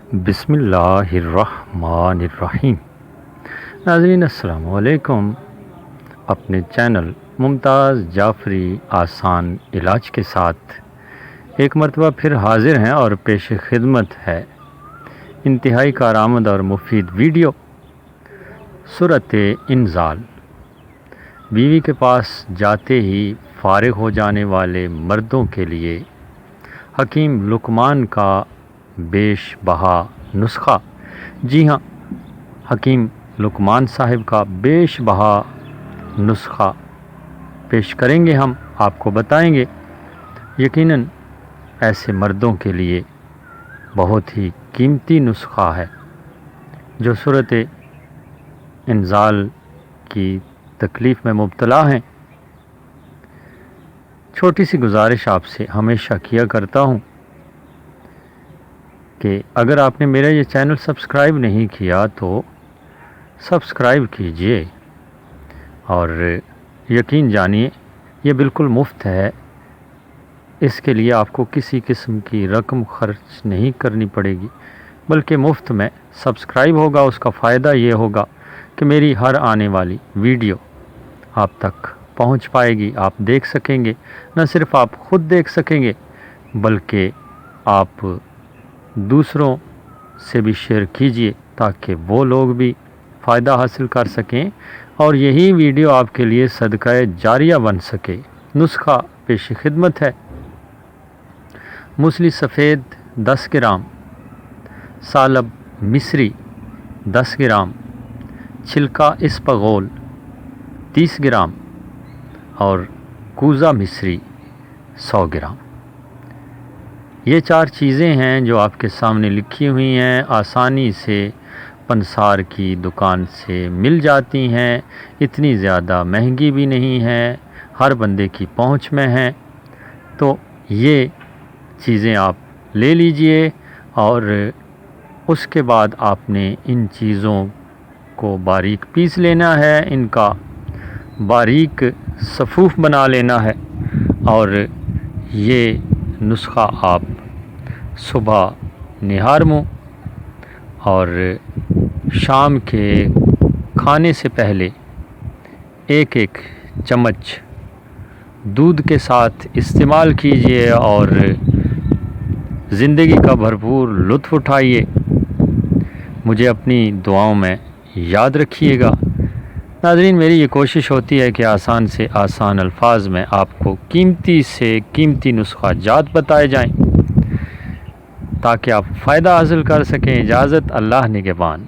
بسم اللہ الرحمن الرحیم۔ ناظرین السلام علیکم۔ اپنے چینل ممتاز جعفری آسان علاج کے ساتھ ایک مرتبہ پھر حاضر ہیں اور پیش خدمت ہے انتہائی کارآمد اور مفید ویڈیو سورۃ انزال۔ بیوی کے پاس جاتے ہی فارغ ہو جانے والے مردوں کے لیے حکیم لقمان کا بیش بہا نسخہ۔ جی ہاں، حکیم لقمان صاحب کا بیش بہا نسخہ پیش کریں گے، ہم آپ کو بتائیں گے۔ یقیناً ایسے مردوں کے لیے بہت ہی قیمتی نسخہ ہے جو صورت انزال کی تکلیف میں مبتلا ہیں۔ چھوٹی سی گزارش آپ سے ہمیشہ کیا کرتا ہوں کہ اگر آپ نے میرا یہ چینل سبسکرائب نہیں کیا تو سبسکرائب کیجئے، اور یقین جانیے یہ بالکل مفت ہے۔ اس کے لیے آپ کو کسی قسم کی رقم خرچ نہیں کرنی پڑے گی، بلکہ مفت میں سبسکرائب ہوگا۔ اس کا فائدہ یہ ہوگا کہ میری ہر آنے والی ویڈیو آپ تک پہنچ پائے گی، آپ دیکھ سکیں گے۔ نہ صرف آپ خود دیکھ سکیں گے بلکہ آپ دوسروں سے بھی شیئر کیجئے تاکہ وہ لوگ بھی فائدہ حاصل کر سکیں اور یہی ویڈیو آپ کے لیے صدقہ جاریہ بن سکے۔ نسخہ پیش خدمت ہے۔ موسلی سفید 10 گرام، سالب مصری 10 گرام، چھلکا اسپغول 30 گرام اور کوزہ مصری 100 گرام۔ یہ 4 چیزیں ہیں جو آپ کے سامنے لکھی ہوئی ہیں، آسانی سے پنسار کی دکان سے مل جاتی ہیں، اتنی زیادہ مہنگی بھی نہیں ہیں، ہر بندے کی پہنچ میں ہیں۔ تو یہ چیزیں آپ لے لیجئے اور اس کے بعد آپ نے ان چیزوں کو باریک پیس لینا ہے، ان کا باریک صفوف بنا لینا ہے، اور یہ نسخہ آپ صبح نہار منہ اور شام کے کھانے سے پہلے ایک چمچ دودھ کے ساتھ استعمال کیجئے اور زندگی کا بھرپور لطف اٹھائیے۔ مجھے اپنی دعاؤں میں یاد رکھیے گا۔ ناظرین، میری یہ کوشش ہوتی ہے کہ آسان سے آسان الفاظ میں آپ کو قیمتی سے قیمتی نسخہ جات بتائے جائیں تاکہ آپ فائدہ حاصل کر سکیں۔ اجازت، اللہ نگہبان۔